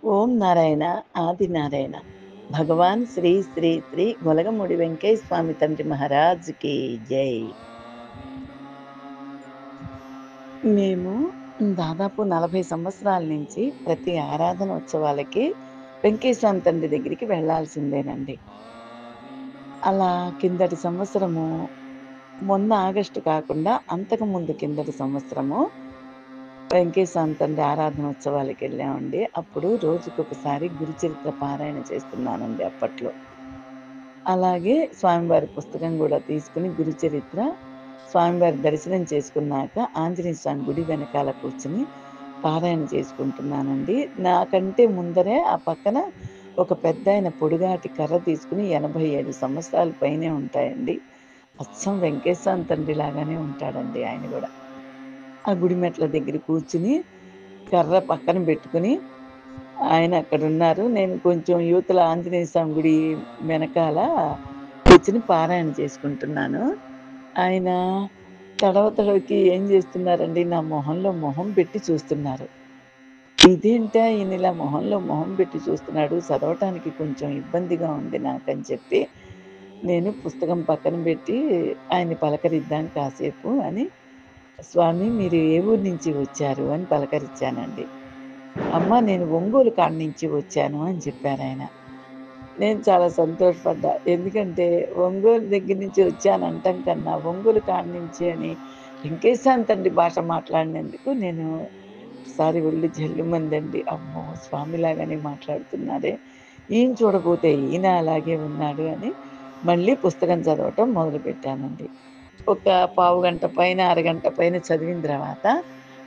ఓం నారాయణ ఆది నారాయణ భగవాన్ శ్రీ శ్రీ శ్రీ గొలగముడి వెంకయ్య స్వామి తండ్రి మహారాజ్కి జై. మేము దాదాపు 40 సంవత్సరాల నుంచి ప్రతి ఆరాధన ఉత్సవాలకి వెంకయ్య స్వామి తండ్రి దగ్గరికి వెళ్ళాల్సిందేనండి. అలా కిందటి సంవత్సరము, మొన్న ఆగస్టు కాకుండా అంతకు ముందు కిందటి సంవత్సరము వెంకయ్య స్వామి తండ్రి ఆరాధన ఉత్సవాలకి వెళ్ళామండి. అప్పుడు రోజుకొకసారి గురుచరిత్ర పారాయణ చేస్తున్నానండి అప్పట్లో. అలాగే స్వామివారి పుస్తకం కూడా తీసుకుని గురుచరిత్ర స్వామివారి దర్శనం చేసుకున్నాక ఆంజనేయ స్వామి గుడి వెనకాల కూర్చుని పారాయణ చేసుకుంటున్నానండి. నాకంటే ముందరే ఆ పక్కన ఒక పెద్దాయన పొడుగాటి కర్ర తీసుకుని 87 సంవత్సరాల పైనే ఉంటాయండి. అచ్చం వెంకటేశ్వర తండ్రి లాగానే ఉంటాడండి ఆయన కూడా. ఆ గుడి మెట్ల దగ్గర కూర్చుని కర్ర పక్కన పెట్టుకుని ఆయన అక్కడున్నారు. నేను కొంచెం యువతల ఆంజనేయ స్వామి గుడి వెనకాల కూర్చుని పారాయణ చేసుకుంటున్నాను. ఆయన తడవకి ఏం చేస్తున్నారండి, నా మొహంలో మొహం పెట్టి చూస్తున్నారు. ఇదేంటా ఈయన ఇలా మొహంలో మొహం పెట్టి చూస్తున్నాడు, చదవటానికి కొంచెం ఇబ్బందిగా ఉంది నాకని చెప్పి నేను పుస్తకం పక్కన పెట్టి ఆయన్ని పలకరిద్దాను కాసేపు అని, స్వామి మీరు ఏ ఊరు నుంచి వచ్చారు అని పలకరించానండి. అమ్మ నేను ఒంగోలు కాడ నుంచి వచ్చాను అని చెప్పారాయన. నేను చాలా సంతోషపడ్డా. ఎందుకంటే ఒంగోలు దగ్గర నుంచి వచ్చానంటం కన్నా ఒంగోలు కాడ నుంచి అని వెంకటేశ్వర తండ్రి భాష మాట్లాడినందుకు నేను ఒకసారి ఒళ్ళు జల్లుమందండి. అమ్మో! స్వామిలాగానే మాట్లాడుతున్నారే, ఈయన చూడబోతే ఈయన అలాగే ఉన్నాడు అని మళ్ళీ పుస్తకం చదవటం మొదలుపెట్టానండి. ఒక పావుగంట పైన, అరగంట పైన చదివిన తర్వాత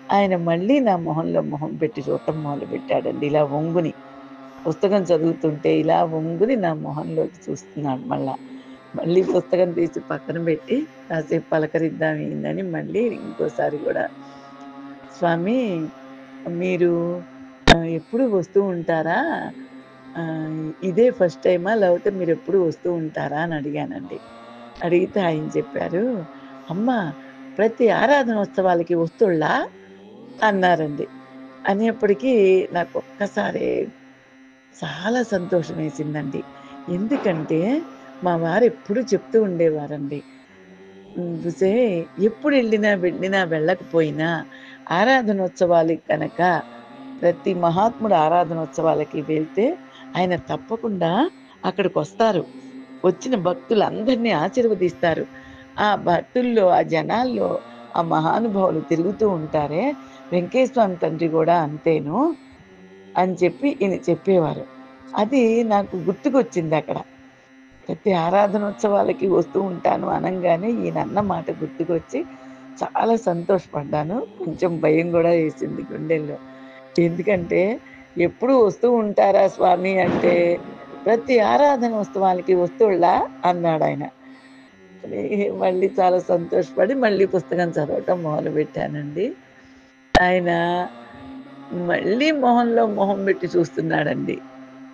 ఆయన మళ్ళీ నా మొహంలో మొహం పెట్టి చూడటం మొదలుపెట్టాడండి. ఇలా వంగుని పుస్తకం చదువుతుంటే ఇలా వంగుని నా మొహంలోకి చూస్తున్నాడు మళ్ళా. మళ్ళీ పుస్తకం తీసి పక్కన పెట్టి కాసేపు పలకరిద్దాం ఈయనని మళ్ళీ ఇంకోసారి కూడా, స్వామి మీరు ఎప్పుడు వస్తూ ఉంటారా? ఇదే ఫస్ట్ టైమా? లేకపోతే మీరెప్పుడు వస్తూ ఉంటారా అని అడిగానండి. అడిగితే ఆయన చెప్పారు, "అమ్మా ప్రతి ఆరాధనోత్సవాలకి వస్తుళ్ళా?" అన్నారండి. అనేప్పటికీ నాకొక్కసారే చాలా సంతోషమేసిందండి. ఎందుకంటే మా వారెప్పుడూ చెప్తూ ఉండేవారండి. ఒసేయ్ ఎప్పుడెళ్ళినా, వెళ్ళినా, వెళ్ళకపోయినా ఆరాధనోత్సవాలకి కనుక ప్రతి మహాత్ముడు ఆరాధనోత్సవాలకి వెళ్తే ఆయన తప్పకుండా అక్కడికొస్తారు. వచ్చిన భక్తులందరినీ ఆశీర్వదిస్తారు. ఆ భక్తుల్లో, ఆ జనాల్లో ఆ మహానుభావులు తిరుగుతూ ఉంటారే, వెంకటేశ్వర తండ్రి గూడా అంతేను అని చెప్పి ఈయన చెప్పేవారు. అది నాకు గుర్తుకొచ్చిందక్కడ. ప్రతి ఆరాధనోత్సవాలకి వస్తూ ఉంటాను అనంగానే ఈయనన్న మాట గుర్తుకొచ్చి చాలా సంతోషపడ్డాను. కొంచెం భయం గూడా వేసింది గుండెల్లో. ఎందుకంటే, "ఎప్పుడు వస్తూ ఉంటారా స్వామి" అంటే, "ప్రతి ఆరాధనోత్సవాలకి వస్తోళ్ళా?" అన్నాడాయన. మళ్ళీ చాలా సంతోషపడి మళ్ళీ పుస్తకం చదవటం మొదలుపెట్టానండి. ఆయన మళ్ళీ మొహంలో మొహం పెట్టి చూస్తున్నాడండి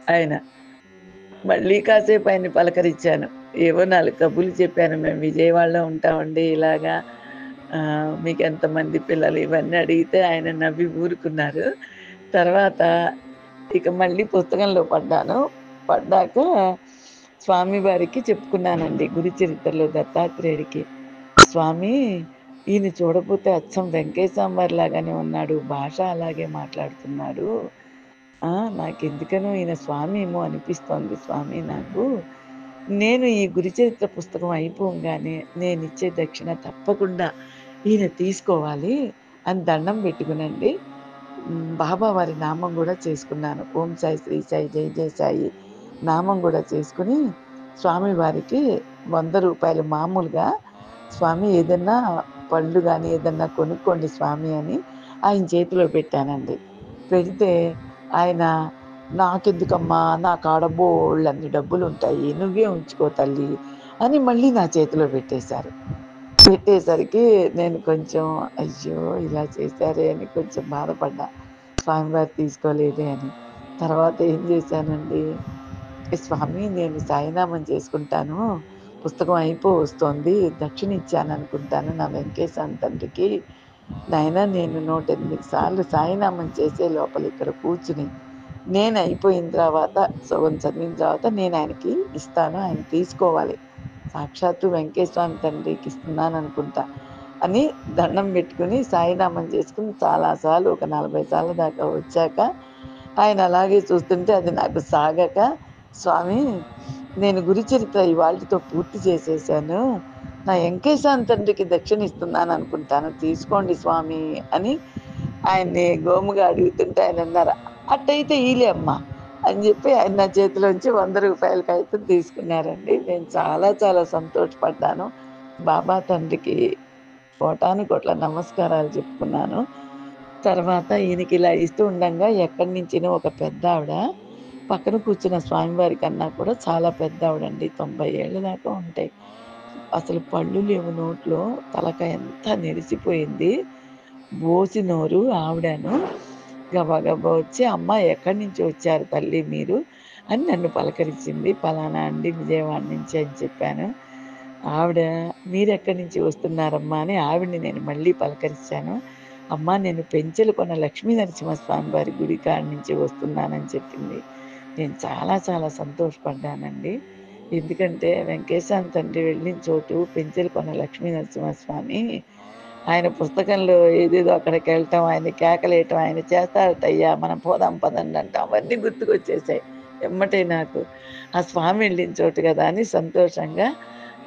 ఆయన. మళ్ళీ కాసేపు ఆయన్ని పలకరించాను. ఏవో 4 కబుర్లు చెప్పాను. "మేము విజయవాడలో ఉంటామండి ఇలాగా మీకెంతమంది పిల్లలు?" ఇవన్నీ అడిగితే ఆయన నవ్వి ఊరుకున్నారు. తర్వాత ఇక మళ్ళీ పుస్తకంలో పడ్డాను. పడ్డాక స్వామివారికి చెప్పుకున్నానండి గురుచరిత్రలో దత్తాత్రేయుడికి. స్వామి ఈయన చూడపోతే అచ్చం వెంకటేశ్వర వారిలాగానే ఉన్నాడు. భాష అలాగే మాట్లాడుతున్నాడు. నాకెందుకనో ఈయన స్వామి ఏమో అనిపిస్తోంది స్వామి నాకు. నేను ఈ గురుచరిత్ర పుస్తకం అయిపోంగానే నేనిచ్చే దక్షిణ తప్పకుండా ఈయన తీసుకోవాలి అని దండం పెట్టుకునండి. బాబా వారి నామం గూడా చేసుకున్నాను. ఓం సాయి, శ్రీ సాయి, జై జై సాయి నామం గూడా చేసుకొని స్వామివారికి రూ. 100 మామూలుగా, స్వామి ఏదన్నా పళ్ళు గాని ఏదన్నా కొనుక్కోండి స్వామి అని ఆయన చేతిలో పెట్టానండి. పెడితే ఆయన, "నాకెందుకమ్మా నా కాడ బోలెడన్ని డబ్బులుంటాయి. నువ్వే ఉంచుకో తల్లి" అని మళ్ళీ నా చేతిలో పెట్టేశారు. పెట్టేసరికి నేను కొంచెం అయ్యో! ఇలా చేశారే అని కొంచెం బాధపడ్డా. స్వామివారు తీసుకోలేదే అని. తర్వాత ఏం చేశానండి, స్వామి నేను సాయినామం చేసుకుంటాను. పుస్తకం వస్తోంది. దక్షిణ ఇచ్చాననుకుంటాను నా వెంకటేశ్వర తండ్రికి. నాయనా నేను 108 సార్లు సాయినామం చేసే లోపల ఇక్కడ కూర్చుని నేనయిపోయిన తర్వాత సగం చదివిన తర్వాత నేను ఆయనకి ఇస్తాను. ఆయన తీసుకోవాలి. సాక్షాత్తు వెంకటేశ్వర స్వామి తండ్రికి ఇస్తున్నాననుకుంటా అని దండం పెట్టుకొని సాయినామం చేసుకొని చాలా సార్లు ఒక 40 సార్ల దాకా వచ్చాక ఆయన అలాగే చూస్తుంటే అది నాకు సాగక, "స్వామి నేను గురుచరిత్ర ఇవాల్టితో పూర్తి చేసేసాను. నా వెంకటేశ్వర తండ్రికి దక్షిణ ఇస్తున్నాననుకుంటాను. తీసుకోండి స్వామి" అని ఆయన్ని గోముగా అడుగుతుంటే ఆయనన్నారు, "అట్టయితే ఈలే అమ్మా" అని చెప్పి ఆయన నా చేతిలోంచి రూ. 100 కాగితం తీసుకున్నారండి. నేను చాలా చాలా సంతోషపడ్డాను. బాబా తండ్రికి కోటానుకోట్ల నమస్కారాలు చెప్పుకున్నాను. తర్వాత ఈయనకిలా ఇస్తూ ఉండంగా ఎక్కడి నుంచినో ఒక పెద్దావిడ పక్కన కూర్చున్న స్వామివారి కన్నా కూడా చాలా పెద్దావిడండి. 90 ఏళ్ల దాకా ఉంటాయి. అసలు పళ్ళు లేవు నోట్లో. తలకాయ అంతా నెరిసిపోయింది. బోసి నోరు ఆవిడను. గబగబా వచ్చి, "అమ్మ ఎక్కడి నుంచి వచ్చారు తల్లి మీరు?" అని నన్ను పలకరించింది. "పలానా అండి విజయవాడ నుంచి" అని చెప్పాను. ఆవిడ, "మీరెక్కడి నుంచి వస్తున్నారమ్మా?" అని ఆవిడని నేను మళ్ళీ పలకరించాను. "అమ్మా నేను పెంచెలకొండ లక్ష్మీ నరసింహస్వామి వారి గుడి కాడ నుంచి వస్తున్నానని" చెప్పింది. నేను చాలా చాలా సంతోషపడ్డానండి. ఎందుకంటే వెంకటేశ్వర తండ్రి వెళ్ళిన చోటు పెంచెలకొండ లక్ష్మీ నరసింహస్వామి. ఆయన పుస్తకంలో ఏదేదో అక్కడికెళ్ళటం, ఆయన కేకలేయటం, ఆయన చేస్తాడటయ్యా మనం పోదాం పదండి అంటాం. అవన్నీ గుర్తుకొచ్చేసాయి ఎమ్మటే నాకు. ఆ స్వామి వెళ్ళిన చోటు కదా అని సంతోషంగా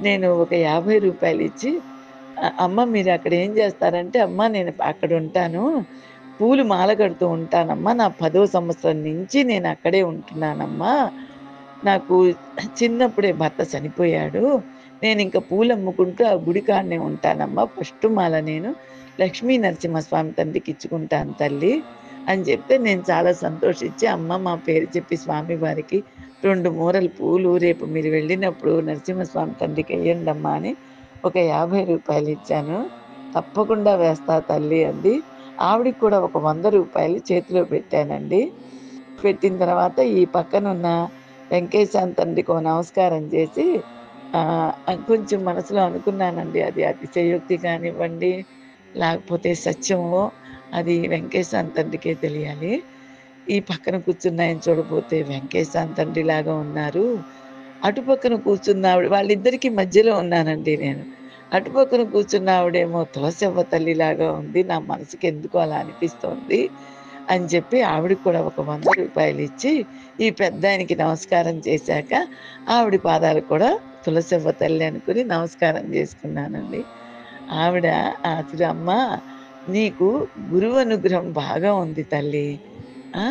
నేను ఒక రూ. 50 ఇచ్చి, అమ్మ మీరక్కడ ఏం చేస్తారంటే, అమ్మ నేను అక్కడుంటాను. పూలు మాల కడుతూ ఉంటానమ్మా. నా 10వ సంవత్సరం నుంచి నేనక్కడే ఉంటున్నానమ్మా. నాకు చిన్నప్పుడే భర్త చనిపోయాడు. నేనింక పూలమ్ముకుంటూ ఆ గుడి కాడనే ఉంటానమ్మా. ఫస్ట్ మాల నేను లక్ష్మీ నరసింహస్వామి తండ్రికిచ్చుకుంటాను తల్లి అని చెప్తే, నేను చాలా సంతోషించి, అమ్మ మా పేరు చెప్పి స్వామి వారికి 2 మూరలు పూలు రేపు మీరు వెళ్ళినప్పుడు నరసింహస్వామి తండ్రికెయ్యండమ్మా అని ఒక రూ. 50 ఇచ్చాను. తప్పకుండా వేస్తా తల్లి అంది. ఆవిడకి కూడా ఒక రూ. 100 చేతిలో పెట్టానండి. పెట్టిన తర్వాత ఈ పక్కనున్న వెంకటేశ్వర తండ్రికి ఓ నమస్కారం చేసి కొంచెం మనసులో అనుకున్నానండి. అది అతిశయోక్తి కానివ్వండి, లేకపోతే సత్యమో అది వెంకటేశ్వర తండ్రికే తెలియాలి. ఈ పక్కన కూర్చున్న ఆయన చూడబోతే వెంకటేశ్వర తండ్రిలాగా ఉన్నారు. అటు పక్కన కూర్చున్న ఆవిడ వాళ్ళిద్దరికీ మధ్యలో ఉన్నానండి నేను. అటుపక్కన కూర్చున్న ఆవిడేమో తులసవ్వ తల్లిలాగా ఉంది. నా మనసుకెందుకో అలా అనిపిస్తోంది అని చెప్పి ఆవిడకి కూడా ఒక రూ. 100 ఇచ్చి, ఈ పెద్దాయనకి నమస్కారం చేశాక, ఆవిడ పాదాలకు కూడా తులసవ్వ తల్లి అనుకుని నమస్కారం చేసుకున్నానండి. ఆవిడ అసలు "అమ్మ నీకు గురువు అనుగ్రహం బాగా ఉంది తల్లి. ఆ!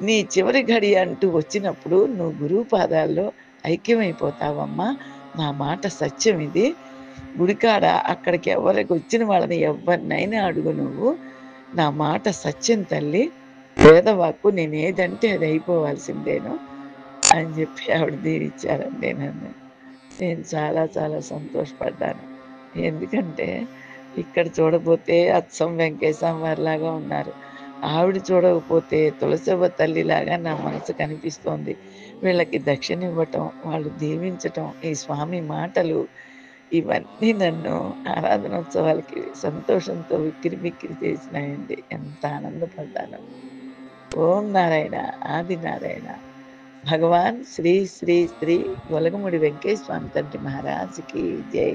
నీ చివరి ఘడియ అంటూ వచ్చినప్పుడు నువ్వు గురువు పాదాల్లో ఐక్యమైపోతావమ్మా. నా మాట సత్యం ఇది. గుడికాడ అక్కడికి ఎవరికొచ్చిన వాళ్ళని ఎవ్వరినైనా అడుగు నువ్వు. నా మాట సత్యం తల్లి. వేదవాక్కు నేనేదంటే అది అయిపోవాల్సిందేను" అని చెప్పి ఆవిడ దీవిచ్చారండి నన్ను. నేను చాలా చాలా సంతోషపడ్డాను. ఎందుకంటే ఇక్కడ చూడబోతే అచ్చం వెంకటేశ్వర వారిలాగా ఉన్నారు. ఆవిడ చూడకపోతే తులసవ్వ తల్లిలాగా నా మనసు కనిపిస్తోంది. వీళ్ళకి దక్షిణ ఇవ్వటం, వాళ్ళు దీవించటం, ఈ స్వామి మాటలు ఇవన్నీ నన్ను ఆరాధనోత్సవాలకి సంతోషంతో విక్కిరిబిక్కిరి చేసినాయండి. ఎంత ఆనందపడ్డానో. ఓం నారాయణ, ఆది నారాయణ. భగవాన్ శ్రీ శ్రీ శ్రీ గొలగముడి వెంకటేశ్వర స్వామి తండ్రి మహారాజుకి జై.